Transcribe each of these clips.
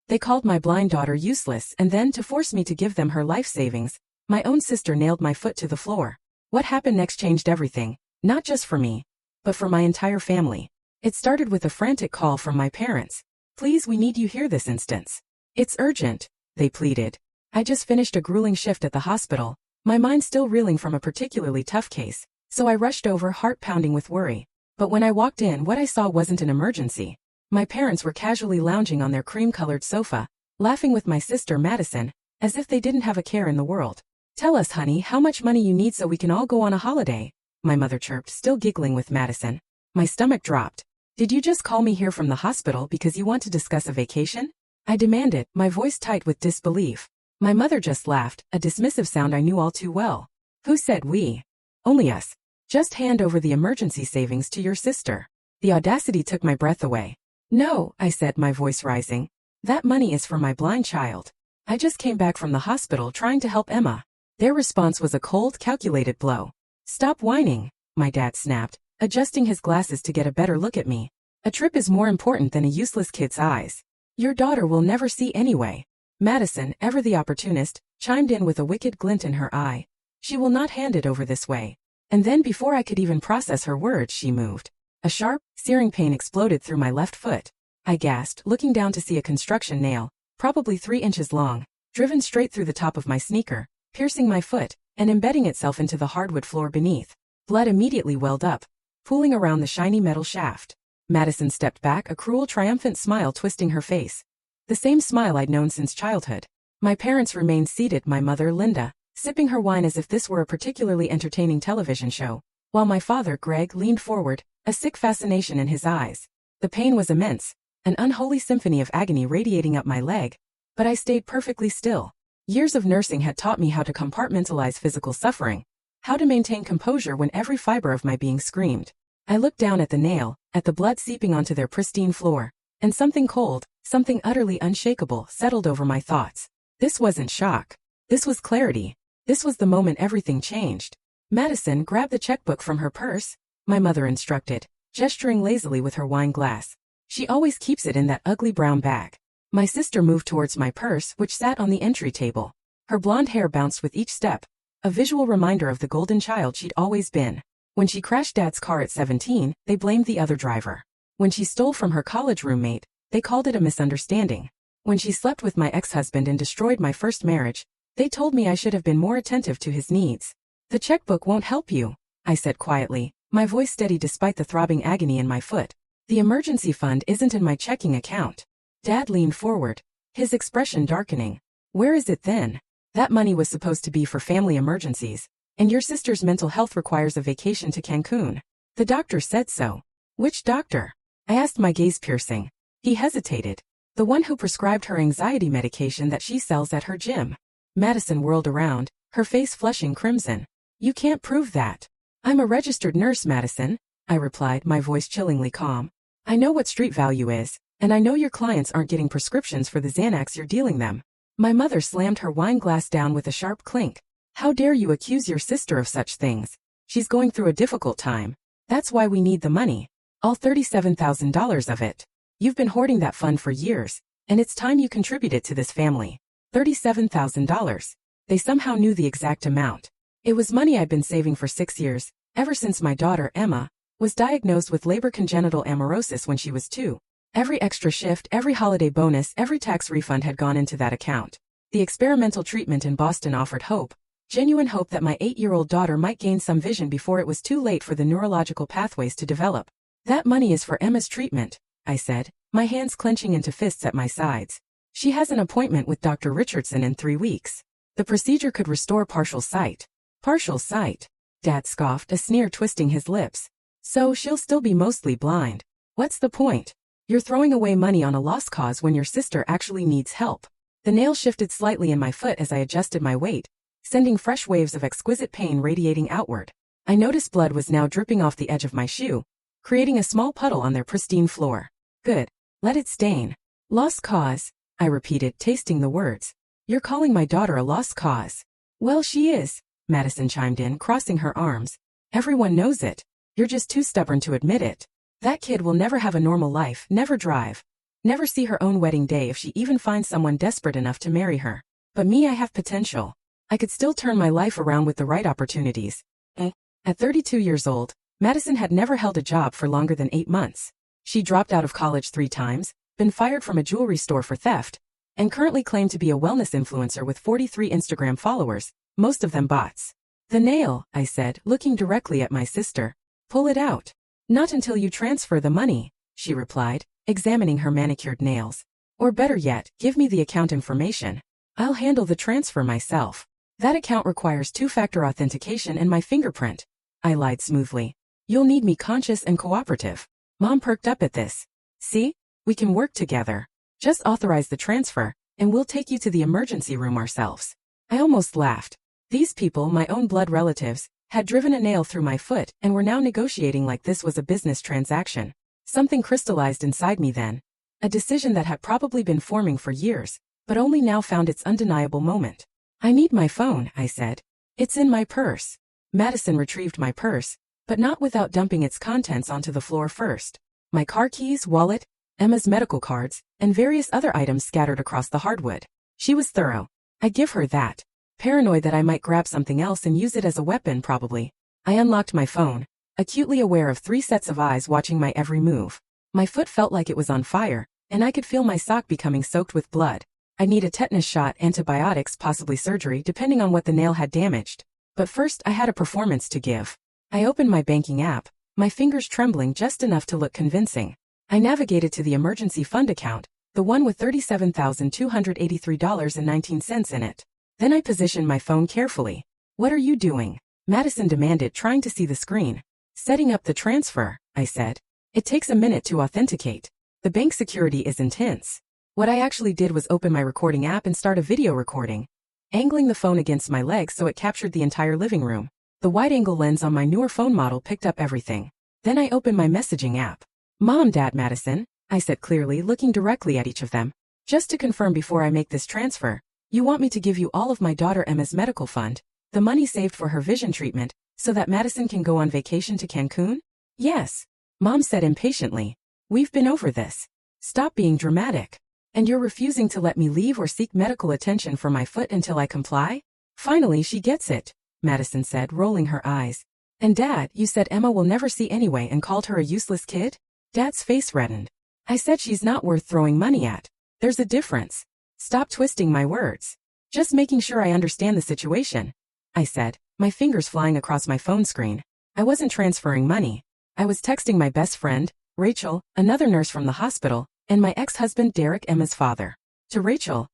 They called my blind daughter useless, and then, to force me to give them her life savings, my own sister nailed my foot to the floor. What happened next changed everything, not just for me, but for my entire family. It started with a frantic call from my parents. "Please, we need you here this instant. It's urgent," they pleaded. I just finished a grueling shift at the hospital, my mind still reeling from a particularly tough case, so I rushed over, heart pounding with worry. But when I walked in, what I saw wasn't an emergency. My parents were casually lounging on their cream-colored sofa, laughing with my sister Madison, as if they didn't have a care in the world. "Tell us, honey, how much money you need so we can all go on a holiday," my mother chirped, still giggling with Madison. My stomach dropped. "Did you just call me here from the hospital because you want to discuss a vacation?" I demanded, my voice tight with disbelief. My mother just laughed, a dismissive sound I knew all too well. "Who said we? Only us. Just hand over the emergency savings to your sister." The audacity took my breath away. "No," I said, my voice rising. "That money is for my blind child. I just came back from the hospital trying to help Emma." Their response was a cold, calculated blow. "Stop whining," my dad snapped, adjusting his glasses to get a better look at me. "A trip is more important than a useless kid's eyes. Your daughter will never see anyway." Madison, ever the opportunist, chimed in with a wicked glint in her eye. "She will not hand it over this way." And then, before I could even process her words, she moved. A sharp, searing pain exploded through my left foot. I gasped, looking down to see a construction nail, probably 3 inches long, driven straight through the top of my sneaker, piercing my foot, and embedding itself into the hardwood floor beneath. Blood immediately welled up, pooling around the shiny metal shaft. Madison stepped back, a cruel, triumphant smile twisting her face. The same smile I'd known since childhood. My parents remained seated, my mother, Linda, sipping her wine as if this were a particularly entertaining television show, while my father, Greg, leaned forward, a sick fascination in his eyes. The pain was immense, an unholy symphony of agony radiating up my leg, but I stayed perfectly still. Years of nursing had taught me how to compartmentalize physical suffering, how to maintain composure when every fiber of my being screamed. I looked down at the nail, at the blood seeping onto their pristine floor, and something cold, something utterly unshakable, settled over my thoughts. This wasn't shock. This was clarity. This was the moment everything changed. "Madison, grab the checkbook from her purse," my mother instructed, gesturing lazily with her wine glass. "She always keeps it in that ugly brown bag." My sister moved towards my purse, which sat on the entry table. Her blonde hair bounced with each step, a visual reminder of the golden child she'd always been. When she crashed Dad's car at 17, they blamed the other driver. When she stole from her college roommate, they called it a misunderstanding. When she slept with my ex-husband and destroyed my first marriage, they told me I should have been more attentive to his needs. "The checkbook won't help you," I said quietly, my voice steady despite the throbbing agony in my foot. "The emergency fund isn't in my checking account." Dad leaned forward, his expression darkening. "Where is it then? That money was supposed to be for family emergencies, and your sister's mental health requires a vacation to Cancun. The doctor said so." "Which doctor?" I asked, my gaze piercing. He hesitated. "The one who prescribed her anxiety medication that she sells at her gym." Madison whirled around, her face flushing crimson. "You can't prove that." "I'm a registered nurse, Madison," I replied, my voice chillingly calm. "I know what street value is, and I know your clients aren't getting prescriptions for the Xanax you're dealing them." My mother slammed her wine glass down with a sharp clink. "How dare you accuse your sister of such things? She's going through a difficult time. That's why we need the money. All $37,000 of it. You've been hoarding that fund for years, and it's time you contributed to this family." $37,000. They somehow knew the exact amount. It was money I'd been saving for 6 years, ever since my daughter, Emma, was diagnosed with labor congenital amaurosis when she was 2. Every extra shift, every holiday bonus, every tax refund had gone into that account. The experimental treatment in Boston offered hope, genuine hope that my 8-year-old daughter might gain some vision before it was too late for the neurological pathways to develop. "That money is for Emma's treatment," I said, my hands clenching into fists at my sides. "She has an appointment with Dr. Richardson in 3 weeks. The procedure could restore partial sight." "Partial sight?" Dad scoffed, a sneer twisting his lips. "So she'll still be mostly blind. What's the point? You're throwing away money on a lost cause when your sister actually needs help." The nail shifted slightly in my foot as I adjusted my weight, sending fresh waves of exquisite pain radiating outward. I noticed blood was now dripping off the edge of my shoe, creating a small puddle on their pristine floor. "Good. Let it stain." "Lost cause," I repeated, tasting the words. "You're calling my daughter a lost cause." "Well, she is," Madison chimed in, crossing her arms. "Everyone knows it. You're just too stubborn to admit it. That kid will never have a normal life, never drive, Never see her own wedding day if she even finds someone desperate enough to marry her. But me, I have potential. I could still turn my life around with the right opportunities. At 32 years old, Madison had never held a job for longer than 8 months. She dropped out of college 3 times, been fired from a jewelry store for theft, and currently claimed to be a wellness influencer with 43 Instagram followers, most of them bots. The nail, I said, looking directly at my sister. Pull it out. Not until you transfer the money, she replied, examining her manicured nails. Or better yet, give me the account information. I'll handle the transfer myself. That account requires 2-factor authentication and my fingerprint. I lied smoothly. You'll need me conscious and cooperative. Mom perked up at this. See? We can work together. Just authorize the transfer, and we'll take you to the emergency room ourselves. I almost laughed. These people, my own blood relatives, had driven a nail through my foot and were now negotiating like this was a business transaction. Something crystallized inside me then. A decision that had probably been forming for years, but only now found its undeniable moment. I need my phone, I said. It's in my purse. Madison retrieved my purse, but not without dumping its contents onto the floor first. My car keys, wallet, Emma's medical cards, and various other items scattered across the hardwood. She was thorough. I give her that. Paranoid that I might grab something else and use it as a weapon probably. I unlocked my phone, acutely aware of 3 sets of eyes watching my every move. My foot felt like it was on fire, and I could feel my sock becoming soaked with blood. I'd need a tetanus shot, antibiotics, possibly surgery depending on what the nail had damaged. But first I had a performance to give. I opened my banking app, my fingers trembling just enough to look convincing. I navigated to the emergency fund account, the one with $37,283.19 in it. Then I positioned my phone carefully. What are you doing? Madison demanded, trying to see the screen. Setting up the transfer, I said. It takes a minute to authenticate. The bank security is intense. What I actually did was open my recording app and start a video recording, angling the phone against my legs so it captured the entire living room. The wide-angle lens on my newer phone model picked up everything. Then I opened my messaging app. Mom, Dad, Madison, I said clearly, looking directly at each of them. Just to confirm before I make this transfer, you want me to give you all of my daughter Emma's medical fund, the money saved for her vision treatment, so that Madison can go on vacation to Cancun? Yes, Mom said impatiently. We've been over this. Stop being dramatic. And you're refusing to let me leave or seek medical attention for my foot until I comply? Finally she gets it, Madison said, rolling her eyes. And Dad, you said Emma will never see anyway and called her a useless kid? Dad's face reddened. I said she's not worth throwing money at. There's a difference. Stop twisting my words. Just making sure I understand the situation, I said, my fingers flying across my phone screen. I wasn't transferring money. I was texting my best friend, Rachel, another nurse from the hospital, and my ex-husband Derek, Emma's father. To Rachel.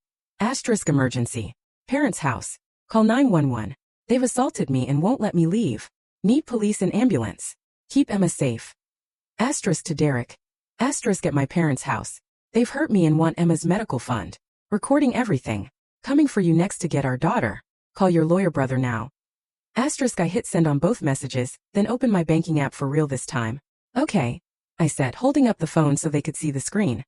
Emergency. Parents' house. Call 911. They've assaulted me and won't let me leave. Need police and ambulance. Keep Emma safe. To Derek. At my parents' house. They've hurt me and want Emma's medical fund. Recording everything. Coming for you next to get our daughter. Call your lawyer brother now. I hit send on both messages, then opened my banking app for real this time. Okay, I said, holding up the phone so they could see the screen.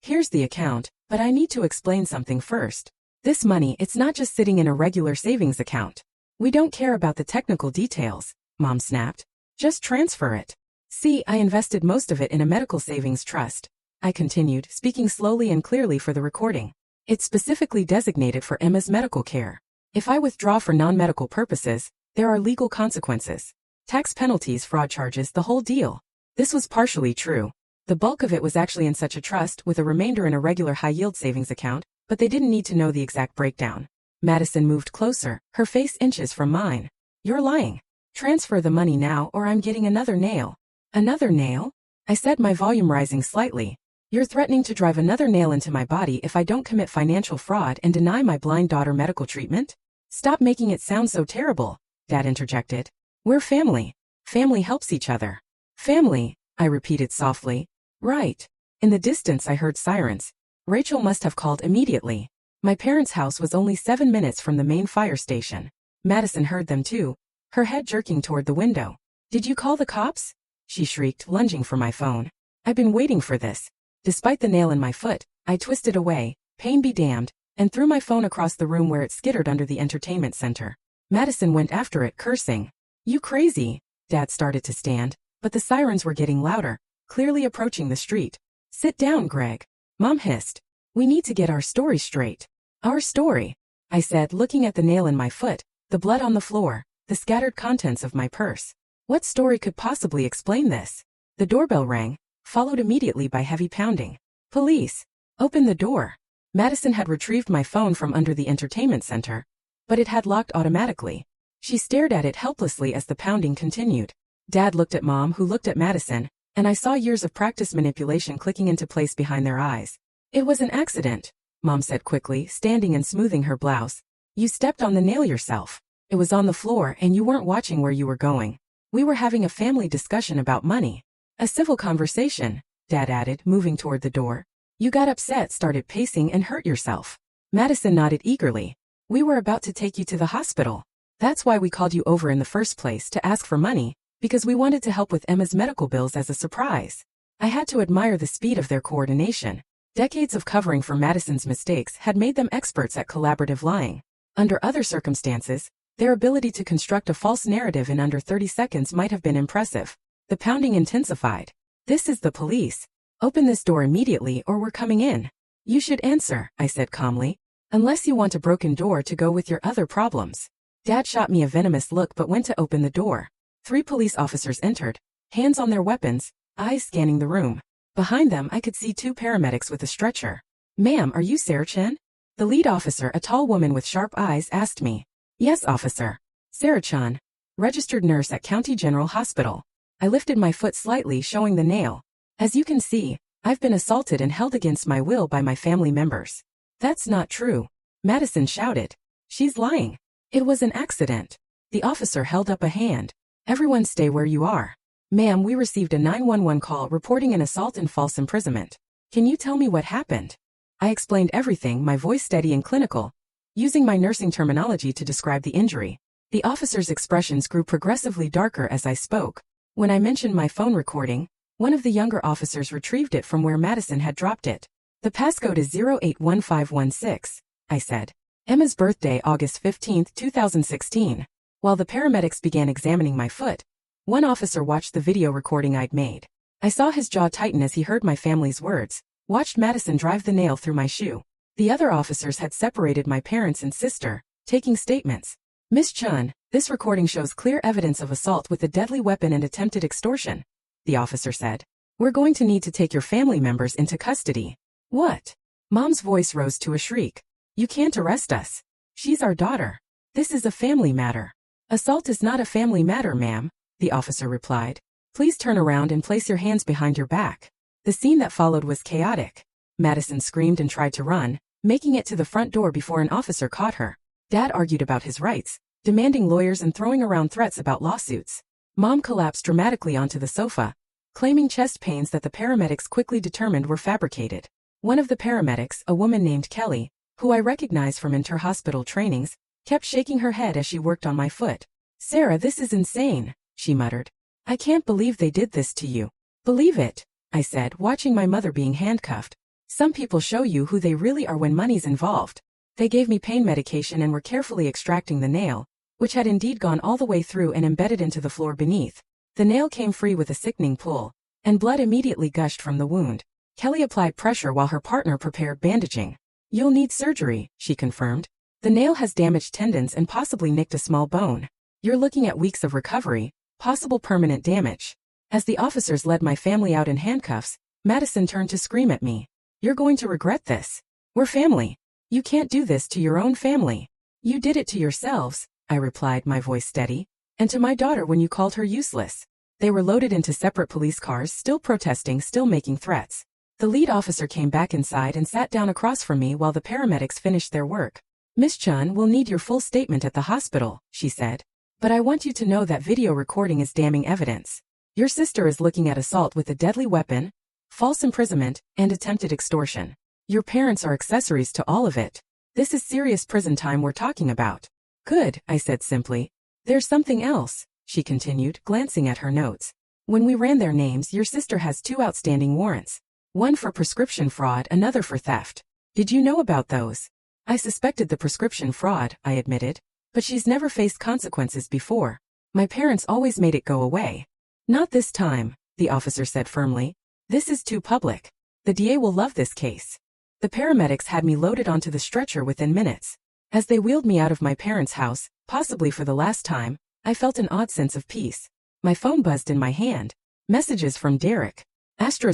Here's the account, but I need to explain something first. This money, it's not just sitting in a regular savings account. We don't care about the technical details, Mom snapped. Just transfer it. See, I invested most of it in a medical savings trust. I continued, speaking slowly and clearly for the recording. It's specifically designated for Emma's medical care. If I withdraw for non-medical purposes, there are legal consequences. Tax penalties, fraud charges, the whole deal. This was partially true. The bulk of it was actually in such a trust with a remainder in a regular high-yield savings account, but they didn't need to know the exact breakdown. Madison moved closer, her face inches from mine. You're lying. Transfer the money now or I'm getting another nail. Another nail? I said, my volume rising slightly. You're threatening to drive another nail into my body if I don't commit financial fraud and deny my blind daughter medical treatment? Stop making it sound so terrible, Dad interjected. We're family. Family helps each other. Family, I repeated softly. Right. In the distance I heard sirens. Rachel must have called immediately. My parents' house was only 7 minutes from the main fire station. Madison heard them too, her head jerking toward the window. Did you call the cops? She shrieked, lunging for my phone. I've been waiting for this. Despite the nail in my foot, I twisted away, pain be damned, and threw my phone across the room where it skittered under the entertainment center. Madison went after it, cursing. You crazy. Dad started to stand, but the sirens were getting louder, clearly approaching the street. Sit down, Greg. Mom hissed. We need to get our story straight. Our story, I said, looking at the nail in my foot, the blood on the floor, the scattered contents of my purse. What story could possibly explain this? The doorbell rang, followed immediately by heavy pounding. Police! Open the door. Madison had retrieved my phone from under the entertainment center, but it had locked automatically. She stared at it helplessly as the pounding continued. Dad looked at Mom, who looked at Madison, and I saw years of practice manipulation clicking into place behind their eyes. It was an accident, Mom said quickly, standing and smoothing her blouse. You stepped on the nail yourself. It was on the floor and you weren't watching where you were going. We were having a family discussion about money. A civil conversation, Dad added, moving toward the door. You got upset, started pacing, and hurt yourself. Madison nodded eagerly. We were about to take you to the hospital. That's why we called you over in the first place, to ask for money, because we wanted to help with Emma's medical bills as a surprise. I had to admire the speed of their coordination. Decades of covering for Madison's mistakes had made them experts at collaborative lying. Under other circumstances, their ability to construct a false narrative in under 30 seconds might have been impressive. The pounding intensified. This is the police. Open this door immediately or we're coming in. You should answer, I said calmly. Unless you want a broken door to go with your other problems. Dad shot me a venomous look but went to open the door. 3 police officers entered, hands on their weapons, eyes scanning the room. Behind them I could see 2 paramedics with a stretcher. Ma'am, are you Sarah Chen? The lead officer, a tall woman with sharp eyes, asked me. Yes, officer. Sarah Chen, registered nurse at County General Hospital. I lifted my foot slightly, showing the nail. As you can see, I've been assaulted and held against my will by my family members. That's not true, Madison shouted. She's lying. It was an accident. The officer held up a hand. Everyone stay where you are. Ma'am, we received a 911 call reporting an assault and false imprisonment. Can you tell me what happened? I explained everything, my voice steady and clinical, using my nursing terminology to describe the injury. The officer's expressions grew progressively darker as I spoke. When I mentioned my phone recording, one of the younger officers retrieved it from where Madison had dropped it. The passcode is 081516, I said. Emma's birthday, August 15, 2016. While the paramedics began examining my foot, one officer watched the video recording I'd made. I saw his jaw tighten as he heard my family's words, watched Madison drive the nail through my shoe. The other officers had separated my parents and sister, taking statements. Miss Chun, this recording shows clear evidence of assault with a deadly weapon and attempted extortion, the officer said. We're going to need to take your family members into custody. What? Mom's voice rose to a shriek. You can't arrest us. She's our daughter. This is a family matter. Assault is not a family matter, ma'am, the officer replied. Please turn around and place your hands behind your back. The scene that followed was chaotic. Madison screamed and tried to run, making it to the front door before an officer caught her. Dad argued about his rights, demanding lawyers and throwing around threats about lawsuits. Mom collapsed dramatically onto the sofa, claiming chest pains that the paramedics quickly determined were fabricated. One of the paramedics, a woman named Kelly, who I recognized from inter-hospital trainings, kept shaking her head as she worked on my foot. Sarah, this is insane, she muttered. I can't believe they did this to you. Believe it, I said, watching my mother being handcuffed. Some people show you who they really are when money's involved. They gave me pain medication and were carefully extracting the nail, which had indeed gone all the way through and embedded into the floor beneath. The nail came free with a sickening pull, and blood immediately gushed from the wound. Kelly applied pressure while her partner prepared bandaging. You'll need surgery, she confirmed. The nail has damaged tendons and possibly nicked a small bone. You're looking at weeks of recovery, possible permanent damage. As the officers led my family out in handcuffs, Madison turned to scream at me. You're going to regret this. We're family. You can't do this to your own family. You did it to yourselves, I replied, my voice steady. And to my daughter when you called her useless. They were loaded into separate police cars, still protesting, still making threats. The lead officer came back inside and sat down across from me while the paramedics finished their work. Miss Chun, we'll need your full statement at the hospital, she said. But I want you to know that video recording is damning evidence. Your sister is looking at assault with a deadly weapon, false imprisonment, and attempted extortion. Your parents are accessories to all of it. This is serious prison time we're talking about. Good, I said simply. There's something else, she continued, glancing at her notes. When we ran their names, your sister has 2 outstanding warrants. One for prescription fraud, another for theft. Did you know about those? I suspected the prescription fraud, I admitted. But she's never faced consequences before. My parents always made it go away. Not this time, the officer said firmly. This is too public. The DA will love this case. The paramedics had me loaded onto the stretcher within minutes. As they wheeled me out of my parents' house, possibly for the last time, I felt an odd sense of peace. My phone buzzed in my hand. Messages from Derek.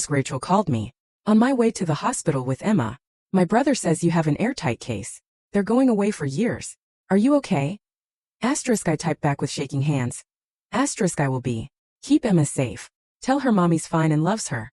Rachel called me. On my way to the hospital with Emma. My brother says you have an airtight case. They're going away for years. Are you okay? I typed back with shaking hands. I will be. Keep Emma safe. Tell her mommy's fine and loves her.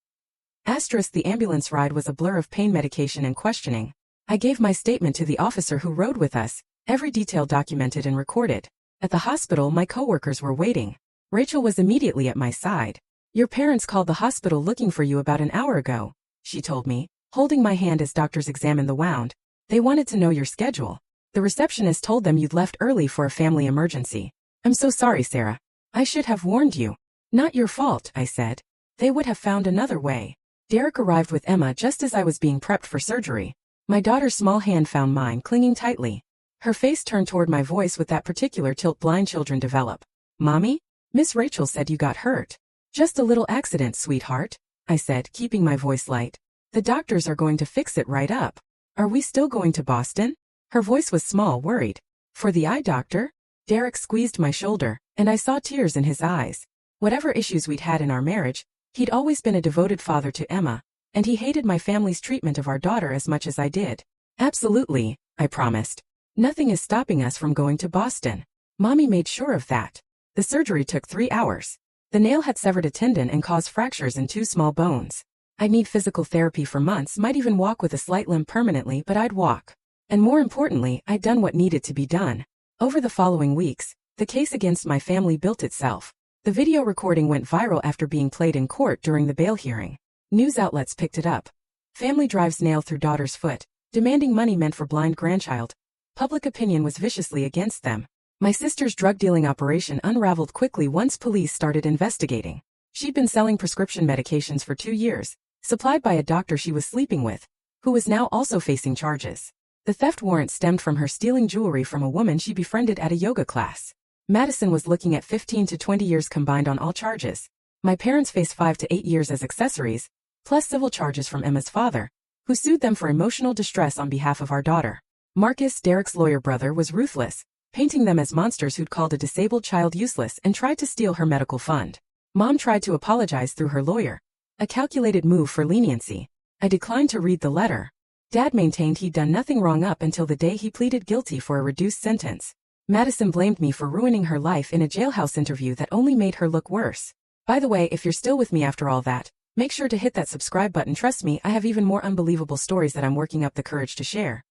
The ambulance ride was a blur of pain medication and questioning. I gave my statement to the officer who rode with us, every detail documented and recorded. At the hospital, my coworkers were waiting. Rachel was immediately at my side. Your parents called the hospital looking for you about an hour ago, she told me, holding my hand as doctors examined the wound. They wanted to know your schedule. The receptionist told them you'd left early for a family emergency. I'm so sorry, Sarah. I should have warned you. Not your fault, I said. They would have found another way. Derek arrived with Emma just as I was being prepped for surgery. My daughter's small hand found mine clinging tightly. Her face turned toward my voice with that particular tilt blind children develop. Mommy? Miss Rachel said you got hurt. Just a little accident, sweetheart, I said, keeping my voice light. The doctors are going to fix it right up. Are we still going to Boston? Her voice was small, worried. For the eye doctor? Derek squeezed my shoulder, and I saw tears in his eyes. Whatever issues we'd had in our marriage, he'd always been a devoted father to Emma, and he hated my family's treatment of our daughter as much as I did. Absolutely, I promised. Nothing is stopping us from going to Boston. Mommy made sure of that. The surgery took 3 hours. The nail had severed a tendon and caused fractures in 2 small bones. I'd need physical therapy for months, might even walk with a slight limp permanently, but I'd walk. And more importantly, I'd done what needed to be done. Over the following weeks, the case against my family built itself. The video recording went viral after being played in court during the bail hearing. News outlets picked it up. Family drives nail through daughter's foot, demanding money meant for blind grandchild. Public opinion was viciously against them. My sister's drug-dealing operation unraveled quickly once police started investigating. She'd been selling prescription medications for 2 years, supplied by a doctor she was sleeping with, who was now also facing charges. The theft warrant stemmed from her stealing jewelry from a woman she befriended at a yoga class. Madison was looking at 15 to 20 years combined on all charges. My parents faced 5 to 8 years as accessories, plus civil charges from Emma's father, who sued them for emotional distress on behalf of our daughter. Marcus, Derek's lawyer brother, was ruthless, painting them as monsters who'd called a disabled child useless and tried to steal her medical fund. Mom tried to apologize through her lawyer, a calculated move for leniency. I declined to read the letter. Dad maintained he'd done nothing wrong up until the day he pleaded guilty for a reduced sentence. Madison blamed me for ruining her life in a jailhouse interview that only made her look worse. By the way, if you're still with me after all that, make sure to hit that subscribe button. Trust me, I have even more unbelievable stories that I'm working up the courage to share.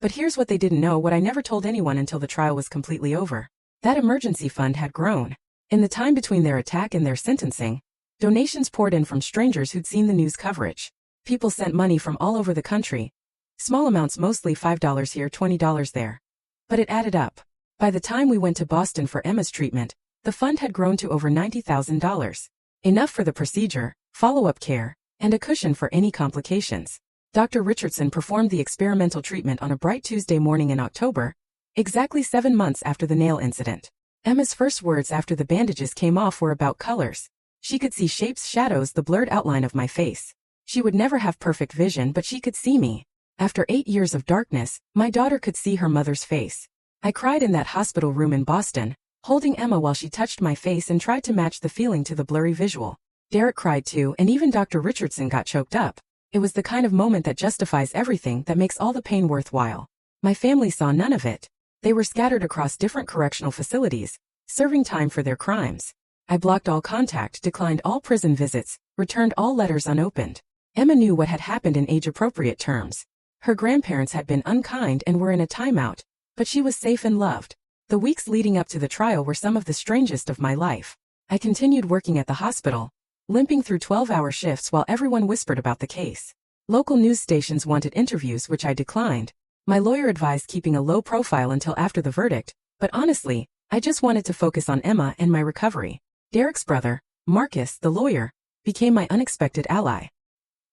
But here's what they didn't know, what I never told anyone until the trial was completely over. That emergency fund had grown. In the time between their attack and their sentencing, donations poured in from strangers who'd seen the news coverage. People sent money from all over the country. Small amounts, mostly $5 here, $20 there. But it added up. By the time we went to Boston for Emma's treatment, the fund had grown to over $90,000. Enough for the procedure, follow-up care, and a cushion for any complications. Dr. Richardson performed the experimental treatment on a bright Tuesday morning in October, exactly 7 months after the nail incident. Emma's first words after the bandages came off were about colors. She could see shapes, shadows, the blurred outline of my face. She would never have perfect vision, but she could see me. After 8 years of darkness, my daughter could see her mother's face. I cried in that hospital room in Boston, holding Emma while she touched my face and tried to match the feeling to the blurry visual. Derek cried too, and even Dr. Richardson got choked up. It was the kind of moment that justifies everything, that makes all the pain worthwhile. My family saw none of it. They were scattered across different correctional facilities, serving time for their crimes. I blocked all contact, declined all prison visits, returned all letters unopened. Emma knew what had happened in age-appropriate terms. Her grandparents had been unkind and were in a timeout, but she was safe and loved. The weeks leading up to the trial were some of the strangest of my life. I continued working at the hospital, limping through 12-hour shifts while everyone whispered about the case. Local news stations wanted interviews, which I declined. My lawyer advised keeping a low profile until after the verdict, but honestly, I just wanted to focus on Emma and my recovery. Derek's brother, Marcus, the lawyer, became my unexpected ally.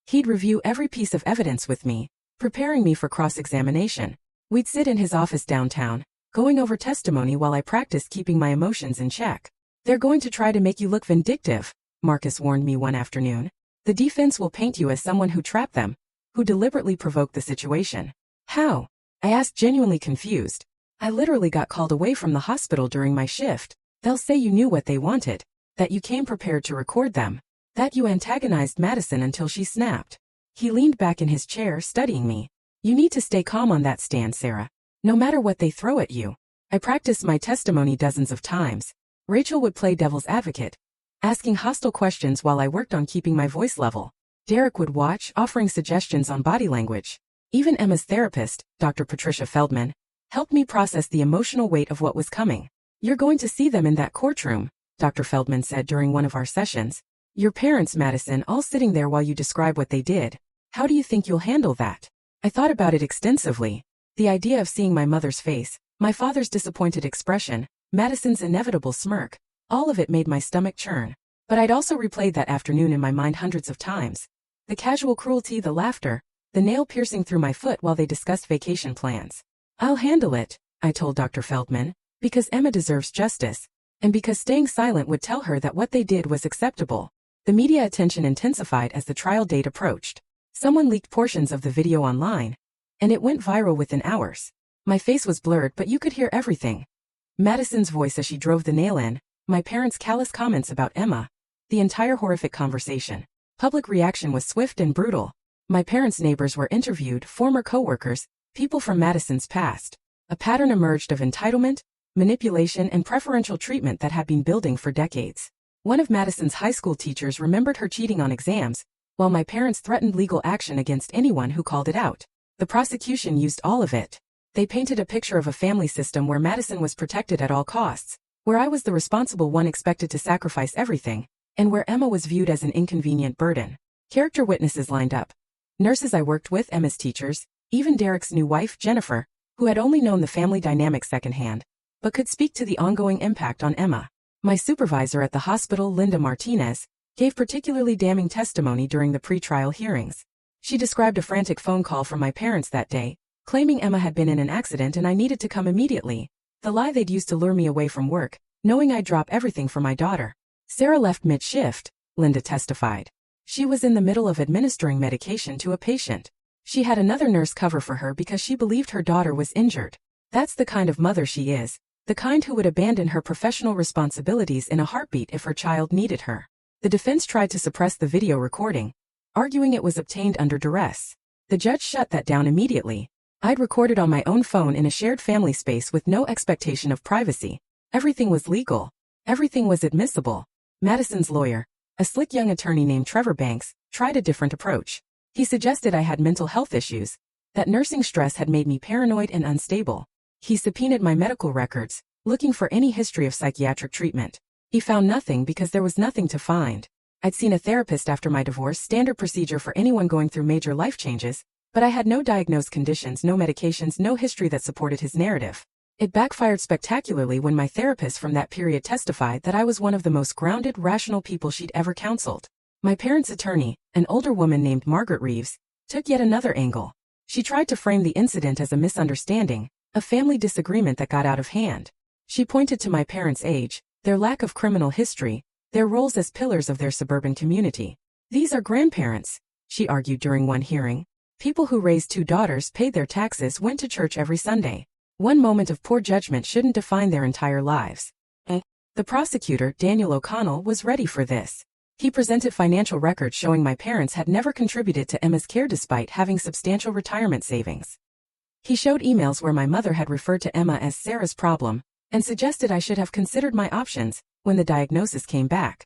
He'd review every piece of evidence with me, preparing me for cross-examination. We'd sit in his office downtown, going over testimony while I practiced keeping my emotions in check. "They're going to try to make you look vindictive," Marcus warned me one afternoon. The defense will paint you as someone who trapped them, who deliberately provoked the situation. How? I asked, genuinely confused. I literally got called away from the hospital during my shift. They'll say you knew what they wanted, that you came prepared to record them, that you antagonized Madison until she snapped. He leaned back in his chair, studying me. You need to stay calm on that stand, Sarah. No matter what they throw at you. I practiced my testimony dozens of times. Rachel would play devil's advocate, asking hostile questions while I worked on keeping my voice level. Derek would watch, offering suggestions on body language. Even Emma's therapist, Dr. Patricia Feldman, helped me process the emotional weight of what was coming. You're going to see them in that courtroom, Dr. Feldman said during one of our sessions. Your parents, Madison, all sitting there while you describe what they did. How do you think you'll handle that? I thought about it extensively. The idea of seeing my mother's face, my father's disappointed expression, Madison's inevitable smirk, all of it made my stomach churn. But I'd also replayed that afternoon in my mind hundreds of times. The casual cruelty, the laughter, the nail piercing through my foot while they discussed vacation plans. I'll handle it, I told Dr. Feldman, because Emma deserves justice, and because staying silent would tell her that what they did was acceptable. The media attention intensified as the trial date approached. Someone leaked portions of the video online, and it went viral within hours. My face was blurred, but you could hear everything. Madison's voice as she drove the nail in, my parents' callous comments about Emma, the entire horrific conversation. Public reaction was swift and brutal. My parents' neighbors were interviewed, former co-workers, people from Madison's past. A pattern emerged of entitlement, manipulation, and preferential treatment that had been building for decades. One of Madison's high school teachers remembered her cheating on exams, while my parents threatened legal action against anyone who called it out. The prosecution used all of it. They painted a picture of a family system where Madison was protected at all costs, where I was the responsible one expected to sacrifice everything, and where Emma was viewed as an inconvenient burden. Character witnesses lined up. Nurses I worked with, Emma's teachers, even Derek's new wife, Jennifer, who had only known the family dynamic secondhand, but could speak to the ongoing impact on Emma. My supervisor at the hospital, Linda Martinez, gave particularly damning testimony during the pre-trial hearings. She described a frantic phone call from my parents that day, claiming Emma had been in an accident and I needed to come immediately. The lie they'd used to lure me away from work, knowing I'd drop everything for my daughter. Sarah left mid-shift, Linda testified. She was in the middle of administering medication to a patient. She had another nurse cover for her because she believed her daughter was injured. That's the kind of mother she is, the kind who would abandon her professional responsibilities in a heartbeat if her child needed her. The defense tried to suppress the video recording, arguing it was obtained under duress. The judge shut that down immediately. I'd recorded on my own phone in a shared family space with no expectation of privacy. Everything was legal. Everything was admissible. Madison's lawyer, a slick young attorney named Trevor Banks, tried a different approach. He suggested I had mental health issues, that nursing stress had made me paranoid and unstable. He subpoenaed my medical records, looking for any history of psychiatric treatment. He found nothing because there was nothing to find. I'd seen a therapist after my divorce, standard procedure for anyone going through major life changes, but I had no diagnosed conditions, no medications, no history that supported his narrative. It backfired spectacularly when my therapist from that period testified that I was one of the most grounded, rational people she'd ever counseled. My parents' attorney, an older woman named Margaret Reeves, took yet another angle. She tried to frame the incident as a misunderstanding, a family disagreement that got out of hand. She pointed to my parents' age, their lack of criminal history, their roles as pillars of their suburban community. These are grandparents, she argued during one hearing. People who raised 2 daughters, paid their taxes, went to church every Sunday. One moment of poor judgment shouldn't define their entire lives. The prosecutor, Daniel O'Connell, was ready for this. He presented financial records showing my parents had never contributed to Emma's care despite having substantial retirement savings. He showed emails where my mother had referred to Emma as Sarah's problem, and suggested I should have considered my options when the diagnosis came back.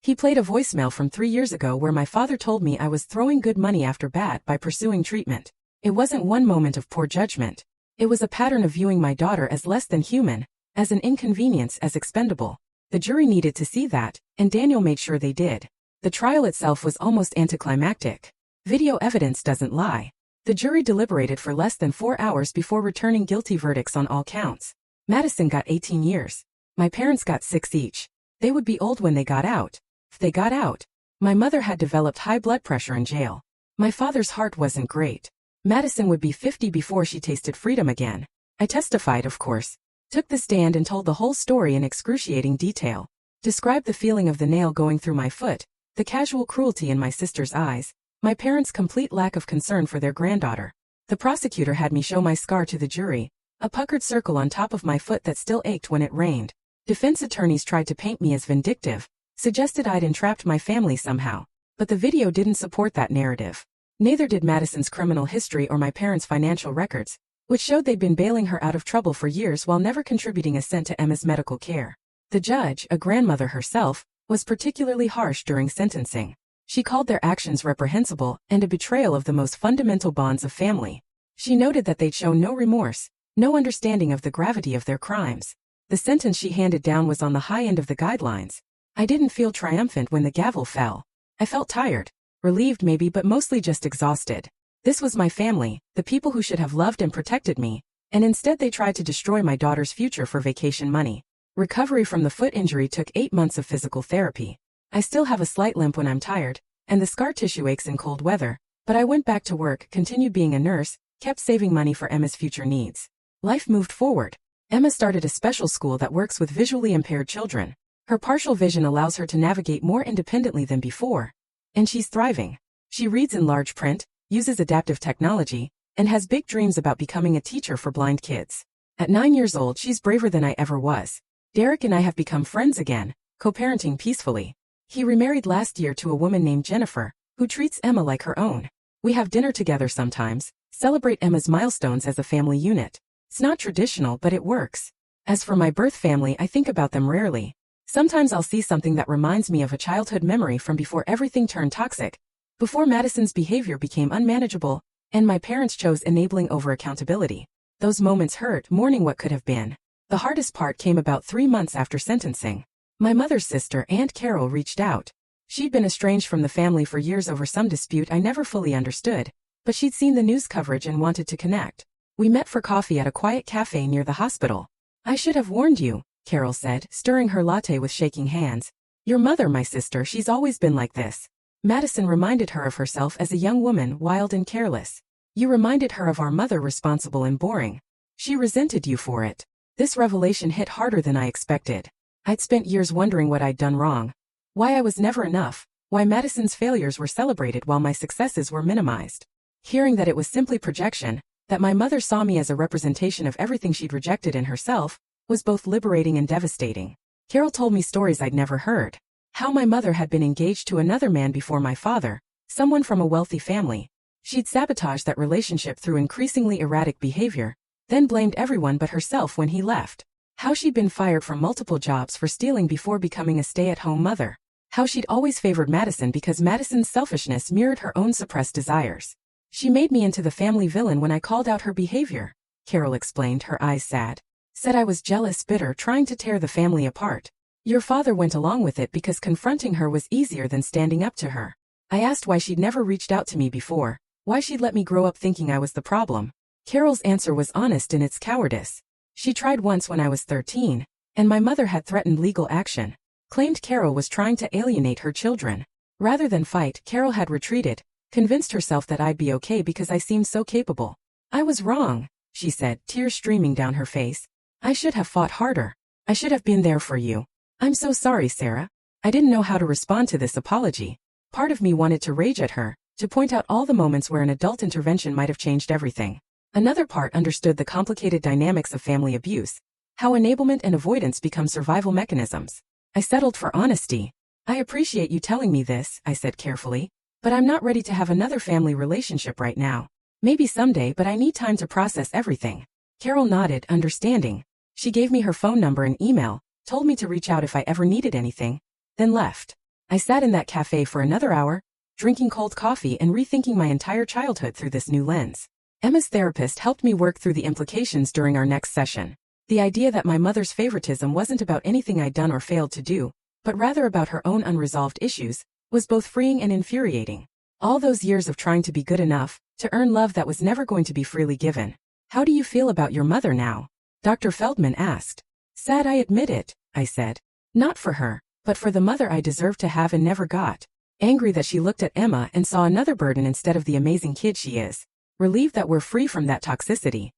He played a voicemail from 3 years ago where my father told me I was throwing good money after bad by pursuing treatment. It wasn't one moment of poor judgment. It was a pattern of viewing my daughter as less than human, as an inconvenience, as expendable. The jury needed to see that, and Daniel made sure they did. The trial itself was almost anticlimactic. Video evidence doesn't lie. The jury deliberated for less than 4 hours before returning guilty verdicts on all counts. Madison got 18 years. My parents got 6 each. They would be old when they got out. If they got out, my mother had developed high blood pressure in jail. My father's heart wasn't great. Madison would be 50 before she tasted freedom again. I testified, of course. Took the stand and told the whole story in excruciating detail. Described the feeling of the nail going through my foot, the casual cruelty in my sister's eyes, my parents' complete lack of concern for their granddaughter. The prosecutor had me show my scar to the jury, a puckered circle on top of my foot that still ached when it rained. Defense attorneys tried to paint me as vindictive, suggested I'd entrapped my family somehow, but the video didn't support that narrative. Neither did Madison's criminal history or my parents' financial records, which showed they'd been bailing her out of trouble for years while never contributing a cent to Emma's medical care. The judge, a grandmother herself, was particularly harsh during sentencing. She called their actions reprehensible and a betrayal of the most fundamental bonds of family. She noted that they'd shown no remorse, no understanding of the gravity of their crimes. The sentence she handed down was on the high end of the guidelines. I didn't feel triumphant when the gavel fell. I felt tired, relieved maybe, but mostly just exhausted. This was my family, the people who should have loved and protected me, and instead they tried to destroy my daughter's future for vacation money. Recovery from the foot injury took 8 months of physical therapy. I still have a slight limp when I'm tired, and the scar tissue aches in cold weather, but I went back to work, continued being a nurse, kept saving money for Emma's future needs. Life moved forward. Emma started a special school that works with visually impaired children. Her partial vision allows her to navigate more independently than before, and she's thriving. She reads in large print, uses adaptive technology, and has big dreams about becoming a teacher for blind kids. At 9 years old, she's braver than I ever was. Derek and I have become friends again, co-parenting peacefully. He remarried last year to a woman named Jennifer, who treats Emma like her own. We have dinner together sometimes, celebrate Emma's milestones as a family unit. It's not traditional, but it works. As for my birth family, I think about them rarely. Sometimes I'll see something that reminds me of a childhood memory from before everything turned toxic, before Madison's behavior became unmanageable, and my parents chose enabling over accountability. Those moments hurt, mourning what could have been. The hardest part came about 3 months after sentencing. My mother's sister, Aunt Carol, reached out. She'd been estranged from the family for years over some dispute I never fully understood, but she'd seen the news coverage and wanted to connect. We met for coffee at a quiet cafe near the hospital. I should have warned you, Carol said, stirring her latte with shaking hands. Your mother, my sister, she's always been like this. Madison reminded her of herself as a young woman, wild and careless. You reminded her of our mother, responsible and boring. She resented you for it. This revelation hit harder than I expected. I'd spent years wondering what I'd done wrong. Why I was never enough, why Madison's failures were celebrated while my successes were minimized. Hearing that it was simply projection, that my mother saw me as a representation of everything she'd rejected in herself, was both liberating and devastating. Carol told me stories I'd never heard. How my mother had been engaged to another man before my father, someone from a wealthy family. She'd sabotaged that relationship through increasingly erratic behavior, then blamed everyone but herself when he left. How she'd been fired from multiple jobs for stealing before becoming a stay-at-home mother. How she'd always favored Madison because Madison's selfishness mirrored her own suppressed desires. She made me into the family villain when I called out her behavior, Carol explained, her eyes sad. Said I was jealous, bitter, trying to tear the family apart. Your father went along with it because confronting her was easier than standing up to her. I asked why she'd never reached out to me before, why she'd let me grow up thinking I was the problem. Carol's answer was honest in its cowardice. She tried once when I was 13, and my mother had threatened legal action. Claimed Carol was trying to alienate her children. Rather than fight, Carol had retreated, convinced herself that I'd be okay because I seemed so capable. I was wrong, she said, tears streaming down her face. I should have fought harder. I should have been there for you. I'm so sorry, Sarah. I didn't know how to respond to this apology. Part of me wanted to rage at her, to point out all the moments where an adult intervention might have changed everything. Another part understood the complicated dynamics of family abuse, how enablement and avoidance become survival mechanisms. I settled for honesty. I appreciate you telling me this, I said carefully, but I'm not ready to have another family relationship right now. Maybe someday, but I need time to process everything. Carol nodded, understanding. She gave me her phone number and email, told me to reach out if I ever needed anything, then left. I sat in that cafe for another hour, drinking cold coffee and rethinking my entire childhood through this new lens. Emma's therapist helped me work through the implications during our next session. The idea that my mother's favoritism wasn't about anything I'd done or failed to do, but rather about her own unresolved issues, was both freeing and infuriating. All those years of trying to be good enough, to earn love that was never going to be freely given. How do you feel about your mother now? Dr. Feldman asked. Sad, I admit it, I said. Not for her, but for the mother I deserved to have and never got. Angry that she looked at Emma and saw another burden instead of the amazing kid she is. Relieved that we're free from that toxicity.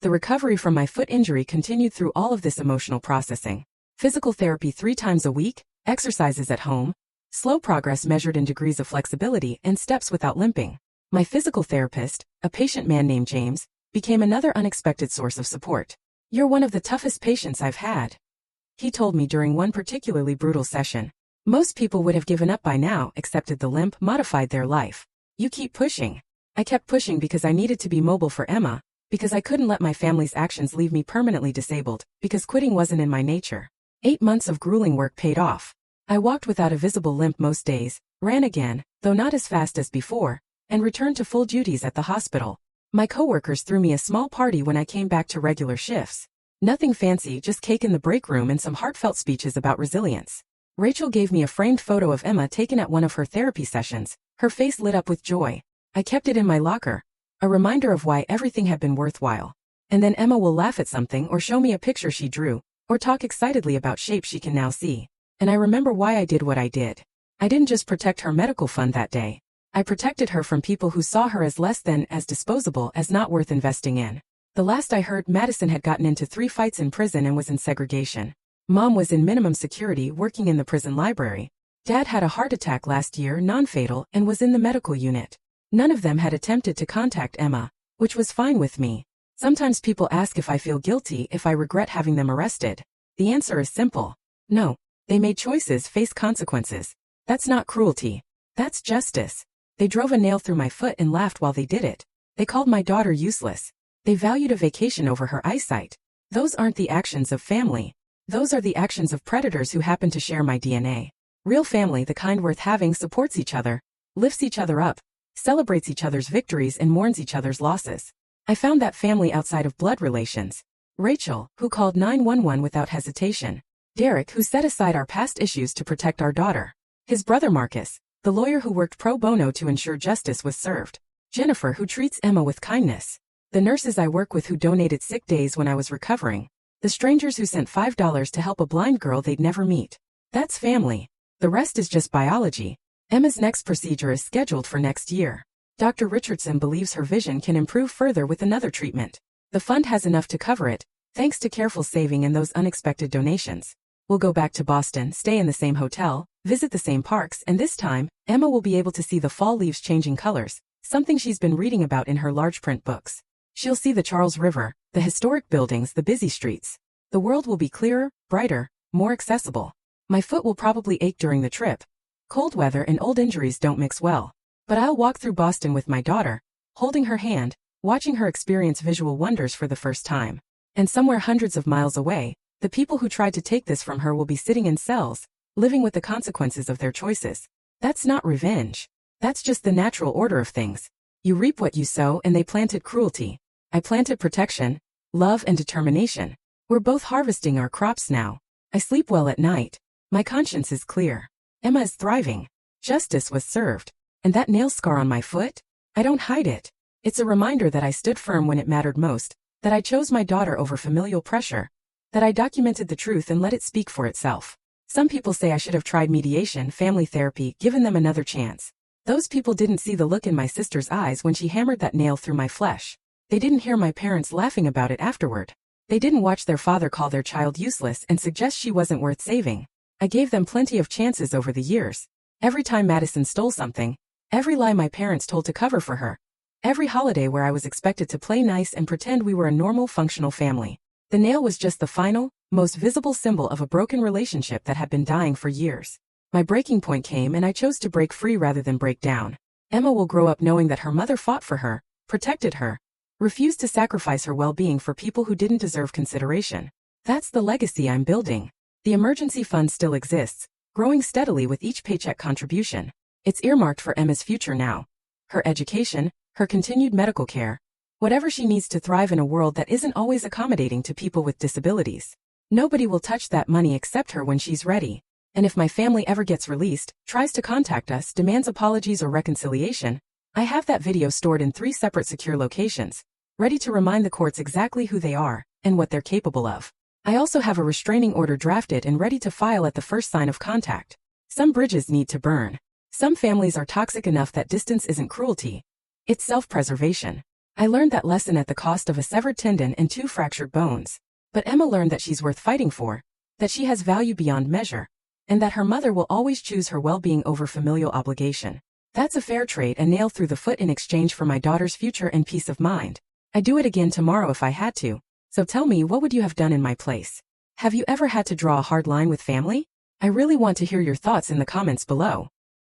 The recovery from my foot injury continued through all of this emotional processing. Physical therapy 3 times a week, exercises at home, Slow progress measured in degrees of flexibility and steps without limping. My physical therapist, a patient man named James, became another unexpected source of support. "You're one of the toughest patients I've had," he told me during one particularly brutal session. "Most people would have given up by now, accepted the limp, modified their life. You keep pushing." I kept pushing because I needed to be mobile for Emma, because I couldn't let my family's actions leave me permanently disabled, because quitting wasn't in my nature. 8 months of grueling work paid off. I walked without a visible limp most days, ran again, though not as fast as before, and returned to full duties at the hospital. My coworkers threw me a small party when I came back to regular shifts. Nothing fancy, just cake in the break room and some heartfelt speeches about resilience. Rachel gave me a framed photo of Emma taken at one of her therapy sessions, her face lit up with joy. I kept it in my locker, a reminder of why everything had been worthwhile. And then Emma will laugh at something or show me a picture she drew, or talk excitedly about shapes she can now see. And I remember why I did what I did. I didn't just protect her medical fund that day. I protected her from people who saw her as less than, as disposable, as not worth investing in. The last I heard, Madison had gotten into 3 fights in prison and was in segregation. Mom was in minimum security working in the prison library. Dad had a heart attack last year, non-fatal, and was in the medical unit. None of them had attempted to contact Emma, which was fine with me. Sometimes people ask if I feel guilty, if I regret having them arrested. The answer is simple. No. They made choices, faced consequences. That's not cruelty. That's justice. They drove a nail through my foot and laughed while they did it. They called my daughter useless. They valued a vacation over her eyesight. Those aren't the actions of family. Those are the actions of predators who happen to share my DNA. Real family, the kind worth having, supports each other, lifts each other up, celebrates each other's victories and mourns each other's losses. I found that family outside of blood relations. Rachel, who called 911 without hesitation. Derek, who set aside our past issues to protect our daughter. His brother Marcus, the lawyer who worked pro bono to ensure justice was served. Jennifer, who treats Emma with kindness. The nurses I work with who donated sick days when I was recovering. The strangers who sent $5 to help a blind girl they'd never meet. That's family. The rest is just biology. Emma's next procedure is scheduled for next year. Dr. Richardson believes her vision can improve further with another treatment. The fund has enough to cover it, thanks to careful saving and those unexpected donations. We'll go back to Boston, stay in the same hotel, visit the same parks, and this time, Emma will be able to see the fall leaves changing colors, something she's been reading about in her large print books. She'll see the Charles River, the historic buildings, the busy streets. The world will be clearer, brighter, more accessible. My foot will probably ache during the trip. Cold weather and old injuries don't mix well. But I'll walk through Boston with my daughter, holding her hand, watching her experience visual wonders for the first time. And somewhere hundreds of miles away, the people who tried to take this from her will be sitting in cells, living with the consequences of their choices. That's not revenge. That's just the natural order of things. You reap what you sow, and they planted cruelty. I planted protection, love, and determination. We're both harvesting our crops now. I sleep well at night. My conscience is clear. Emma is thriving. Justice was served. And that nail scar on my foot? I don't hide it. It's a reminder that I stood firm when it mattered most, that I chose my daughter over familial pressure, that I documented the truth and let it speak for itself. Some people say I should have tried mediation, family therapy, given them another chance. Those people didn't see the look in my sister's eyes when she hammered that nail through my flesh. They didn't hear my parents laughing about it afterward. They didn't watch their father call their child useless and suggest she wasn't worth saving. I gave them plenty of chances over the years. Every time Madison stole something, every lie my parents told to cover for her, every holiday where I was expected to play nice and pretend we were a normal, functional family. The nail was just the final, most visible symbol of a broken relationship that had been dying for years. My breaking point came and I chose to break free rather than break down. Emma will grow up knowing that her mother fought for her, protected her, refused to sacrifice her well-being for people who didn't deserve consideration. That's the legacy I'm building. The emergency fund still exists, growing steadily with each paycheck contribution. It's earmarked for Emma's future now. Her education, her continued medical care, whatever she needs to thrive in a world that isn't always accommodating to people with disabilities. Nobody will touch that money except her when she's ready. And if my family ever gets released, tries to contact us, demands apologies or reconciliation, I have that video stored in 3 separate secure locations, ready to remind the courts exactly who they are and what they're capable of. I also have a restraining order drafted and ready to file at the first sign of contact. Some bridges need to burn. Some families are toxic enough that distance isn't cruelty. It's self-preservation. I learned that lesson at the cost of a severed tendon and 2 fractured bones. But Emma learned that she's worth fighting for, that she has value beyond measure, and that her mother will always choose her well-being over familial obligation. That's a fair trade, a nail through the foot in exchange for my daughter's future and peace of mind. I'd do it again tomorrow if I had to. So tell me, what would you have done in my place? Have you ever had to draw a hard line with family? I really want to hear your thoughts in the comments below.